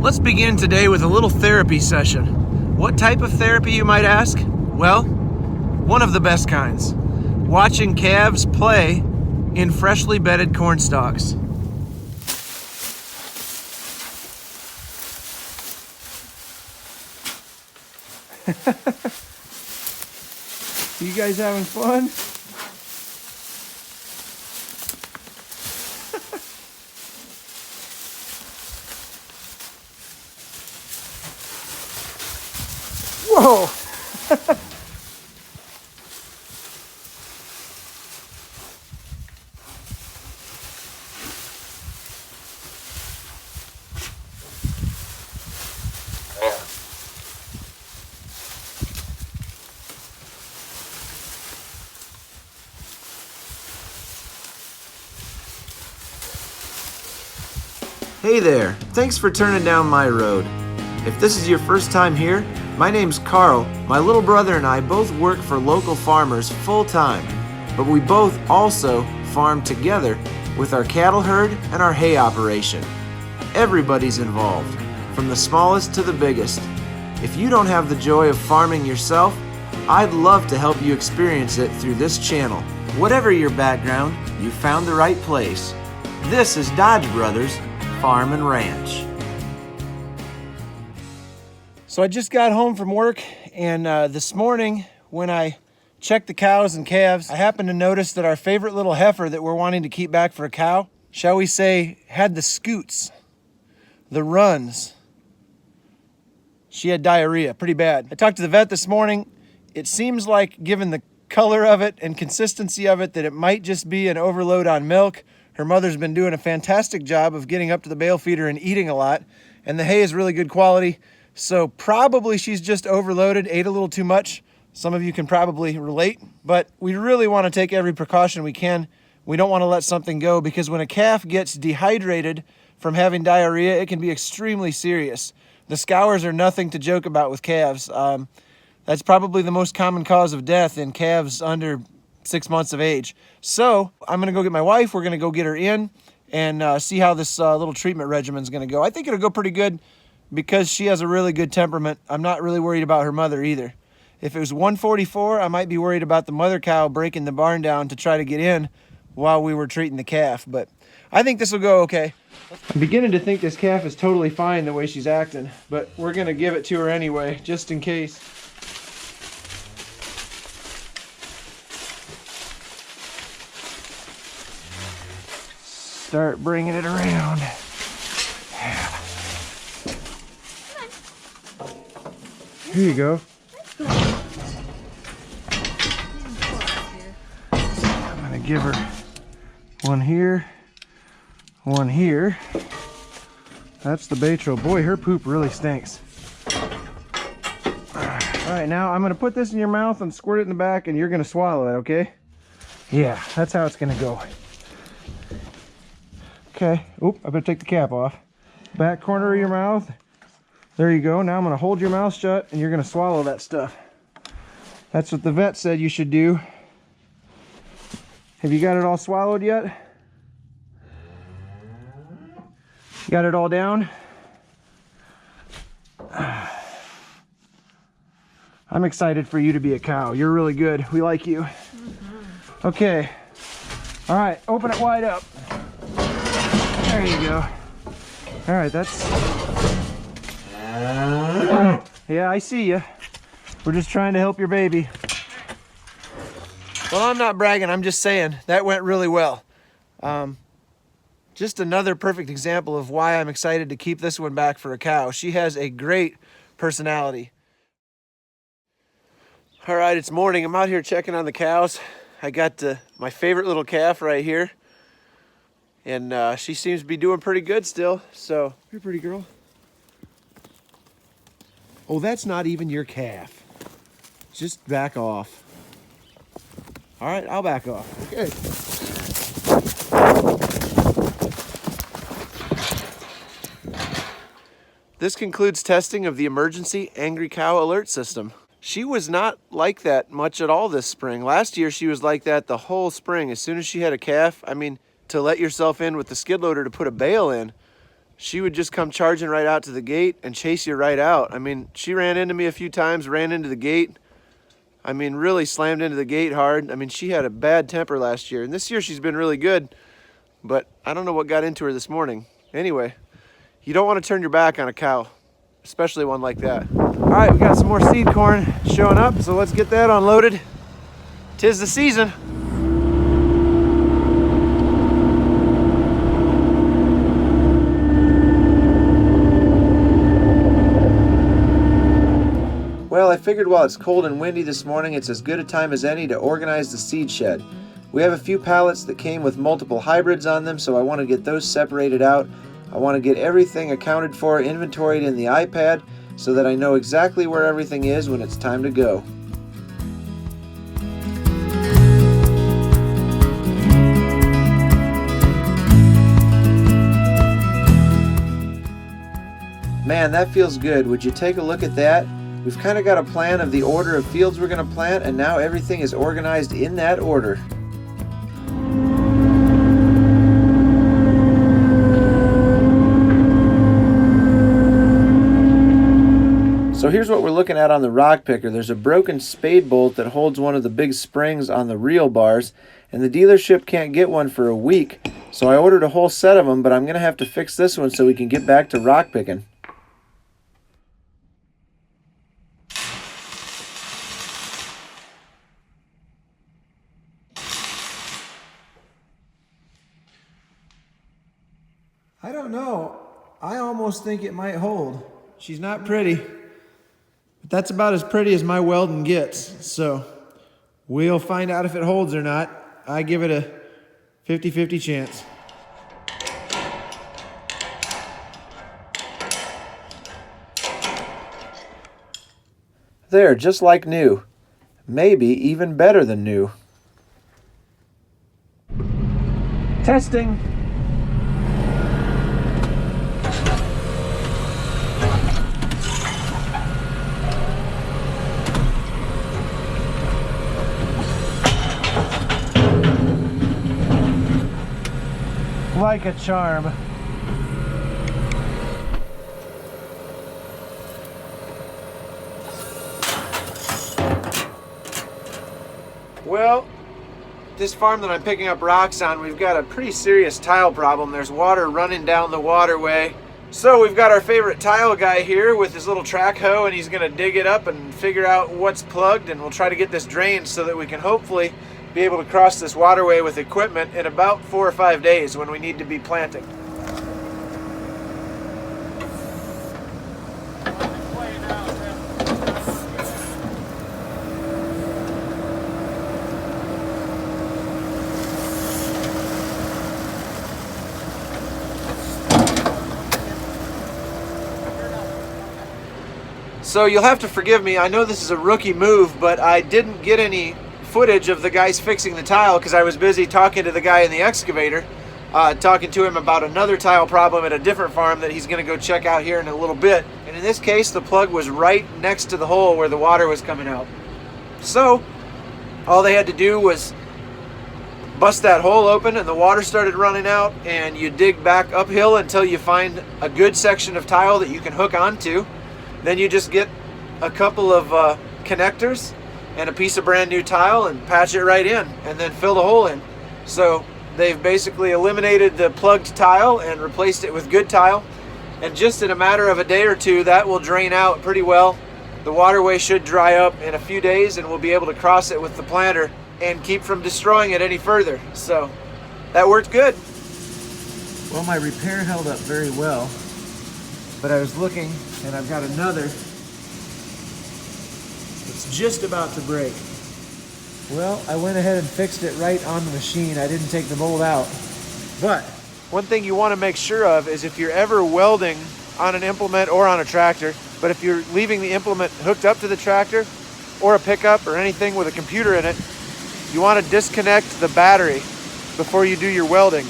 Let's begin today with a little therapy session. What type of therapy, you might ask? Well, one of the best kinds. Watching calves play in freshly bedded corn stalks. You guys having fun? Whoa! Hey there, thanks for turning down my road. If this is your first time here, my name's Carl. My little brother and I both work for local farmers full time, but we both also farm together with our cattle herd and our hay operation. Everybody's involved, from the smallest to the biggest. If you don't have the joy of farming yourself, I'd love to help you experience it through this channel. Whatever your background, you found the right place. This is Dodge Brothers Farm and Ranch. So I just got home from work, and this morning when I checked the cows and calves, I happened to notice that our favorite little heifer that we're wanting to keep back for a cow, shall we say, had the scoots, the runs. She had diarrhea, pretty bad. I talked to the vet this morning. It seems like, given the color of it and consistency of it, that it might just be an overload on milk. Her mother's been doing a fantastic job of getting up to the bale feeder and eating a lot, and the hay is really good quality. So probably she's just overloaded, ate a little too much. Some of you can probably relate, but we really want to take every precaution we can. We don't want to let something go, because when a calf gets dehydrated from having diarrhea, it can be extremely serious. The scours are nothing to joke about with calves. That's probably the most common cause of death in calves under 6 months of age. So I'm gonna go get my wife. We're gonna go get her in and see how this little treatment regimen is gonna go. I think it'll go pretty good because she has a really good temperament. I'm not really worried about her mother either. If it was 144, I might be worried about the mother cow breaking the barn down to try to get in while we were treating the calf, but I think this will go okay. I'm beginning to think this calf is totally fine the way she's acting, but we're gonna give it to her anyway, just in case. Start bringing it around. Yeah. Here you go. I'm gonna give her one here, one here. That's the Batro. Boy, her poop really stinks. All right, now I'm gonna put this in your mouth and squirt it in the back, and you're gonna swallow it, okay? Yeah, that's how it's gonna go. Okay, oop, I better take the cap off. Back corner of your mouth. There you go. Now I'm gonna hold your mouth shut and you're gonna swallow that stuff. That's what the vet said you should do. Have you got it all swallowed yet? You got it all down? I'm excited for you to be a cow. You're really good. We like you. Okay. All right, open it wide up. There you go. All right, that's... Yeah, I see you. We're just trying to help your baby. Well, I'm not bragging. I'm just saying that went really well. Just another perfect example of why I'm excited to keep this one back for a cow. She has a great personality. All right, it's morning. I'm out here checking on the cows. I got my favorite little calf right here. And she seems to be doing pretty good still. So, you're a pretty girl. Oh, that's not even your calf. Just back off. All right, I'll back off. Okay. This concludes testing of the emergency angry cow alert system. She was not like that much at all this spring. Last year, she was like that the whole spring. As soon as she had a calf, I mean, to let yourself in with the skid loader to put a bale in, she would just come charging right out to the gate and chase you right out. I mean, she ran into me a few times, ran into the gate. I mean, really slammed into the gate hard. I mean, she had a bad temper last year, and this year she's been really good, but I don't know what got into her this morning. Anyway, you don't want to turn your back on a cow, especially one like that. All right, we got some more seed corn showing up, so let's get that unloaded. 'Tis the season. Well, I figured while it's cold and windy this morning, it's as good a time as any to organize the seed shed. We have a few pallets that came with multiple hybrids on them, so I want to get those separated out. I want to get everything accounted for, inventoried in the iPad, so that I know exactly where everything is when it's time to go. Man, that feels good. Would you take a look at that? We've kind of got a plan of the order of fields we're going to plant, and now everything is organized in that order. So here's what we're looking at on the rock picker. There's a broken spade bolt that holds one of the big springs on the reel bars, and the dealership can't get one for a week. So I ordered a whole set of them, but I'm going to have to fix this one so we can get back to rock picking. I don't know. I almost think it might hold. She's not pretty, but that's about as pretty as my welding gets. So we'll find out if it holds or not. I give it a 50-50 chance. There, just like new. Maybe even better than new. Testing. Like a charm. Well, this farm that I'm picking up rocks on, we've got a pretty serious tile problem. There's water running down the waterway. So we've got our favorite tile guy here with his little track hoe, and he's gonna dig it up and figure out what's plugged, and we'll try to get this drained so that we can hopefully be able to cross this waterway with equipment in about 4 or 5 days when we need to be planting. So you'll have to forgive me. I know this is a rookie move, but I didn't get any footage of the guys fixing the tile because I was busy talking to the guy in the excavator, talking to him about another tile problem at a different farm that he's going to go check out here in a little bit. And in this case, the plug was right next to the hole where the water was coming out. So all they had to do was bust that hole open and the water started running out, and you dig back uphill until you find a good section of tile that you can hook onto. Then you just get a couple of connectors and a piece of brand new tile and patch it right in and then fill the hole in. So they've basically eliminated the plugged tile and replaced it with good tile, and just in a matter of a day or two that will drain out pretty well. The waterway should dry up in a few days and we'll be able to cross it with the planter and keep from destroying it any further. So that worked good. Well, my repair held up very well, but I was looking and I've got another. It's just about to break. Well, I went ahead and fixed it right on the machine. I didn't take the bolt out. But one thing you want to make sure of is if you're ever welding on an implement or on a tractor, but if you're leaving the implement hooked up to the tractor or a pickup or anything with a computer in it, you want to disconnect the battery before you do your welding,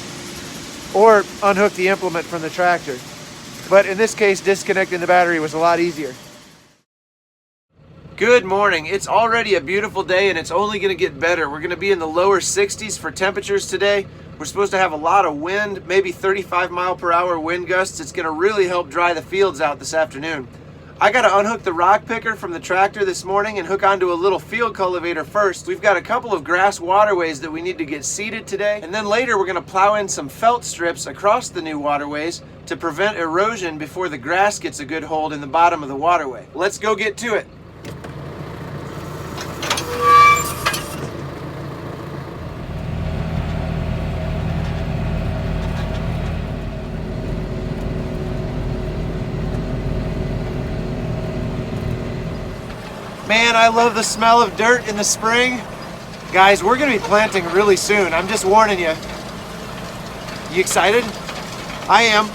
or unhook the implement from the tractor. But in this case, disconnecting the battery was a lot easier. Good morning. It's already a beautiful day and it's only going to get better. We're going to be in the lower 60s for temperatures today. We're supposed to have a lot of wind, maybe 35-mile-per-hour wind gusts. It's gonna really help dry the fields out this afternoon. I gotta unhook the rock picker from the tractor this morning and hook onto a little field cultivator first. We've got a couple of grass waterways that we need to get seeded today. And then later we're gonna plow in some felt strips across the new waterways to prevent erosion before the grass gets a good hold in the bottom of the waterway. Let's go get to it. Man, I love the smell of dirt in the spring. Guys, we're gonna be planting really soon. I'm just warning you. You excited? I am.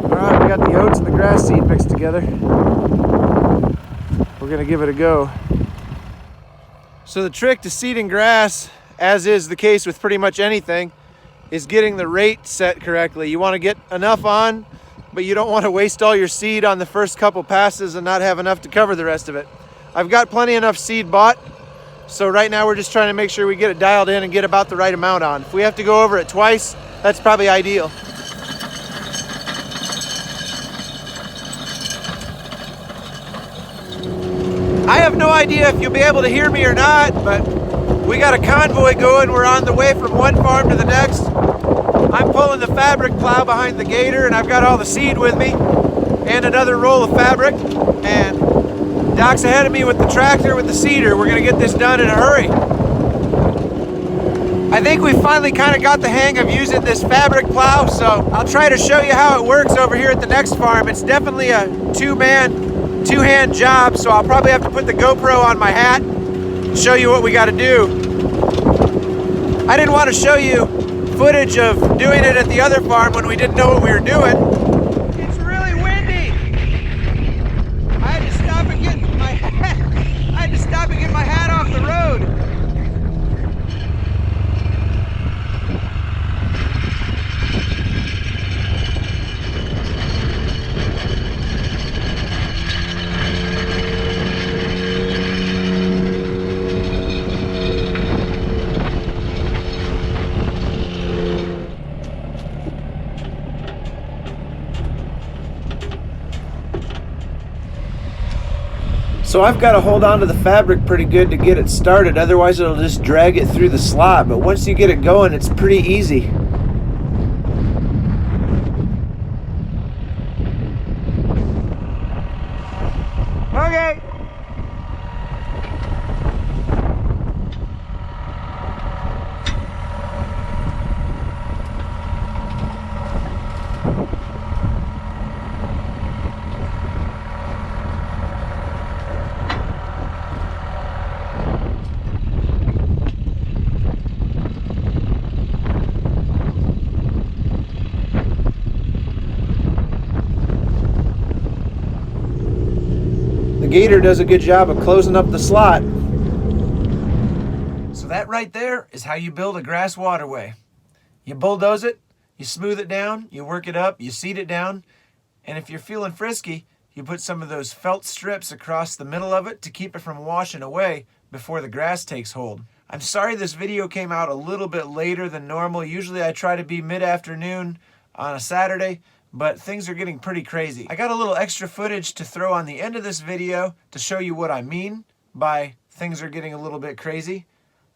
Alright, we got the oats and the grass seed mixed together. We're gonna give it a go. So the trick to seeding grass, as is the case with pretty much anything, is getting the rate set correctly. You want to get enough on, but you don't want to waste all your seed on the first couple passes and not have enough to cover the rest of it. I've got plenty enough seed bought, so right now we're just trying to make sure we get it dialed in and get about the right amount on. If we have to go over it twice, that's probably ideal. I have no idea if you'll be able to hear me or not, but we got a convoy going. We're on the way from one farm to the next. I'm pulling the fabric plow behind the gator, and I've got all the seed with me and another roll of fabric. And Doc's ahead of me with the tractor with the seeder. We're gonna get this done in a hurry. I think we finally kind of got the hang of using this fabric plow, so I'll try to show you how it works over here at the next farm. It's definitely a two-hand job, so I'll probably have to put the GoPro on my hat and show you what we got to do. I didn't want to show you footage of doing it at the other farm when we didn't know what we were doing. It's really windy. I had to stop and get my hat off the road. So I've got to hold on to the fabric pretty good to get it started, otherwise it'll just drag it through the slot. But once you get it going, it's pretty easy. Okay. Gator does a good job of closing up the slot. So that right there is how you build a grass waterway. You bulldoze it, you smooth it down, you work it up, you seed it down, and if you're feeling frisky, you put some of those felt strips across the middle of it to keep it from washing away before the grass takes hold. I'm sorry this video came out a little bit later than normal. Usually I try to be mid-afternoon on a Saturday, but things are getting pretty crazy. I got a little extra footage to throw on the end of this video to show you what I mean by things are getting a little bit crazy.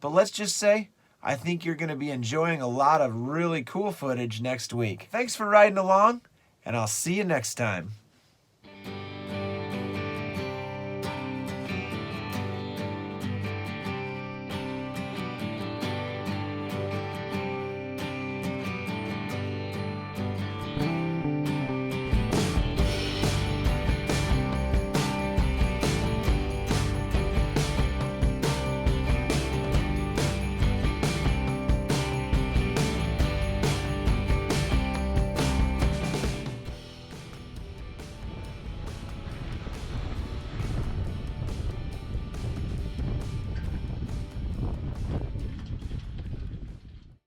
But let's just say, I think you're going to be enjoying a lot of really cool footage next week. Thanks for riding along, and I'll see you next time.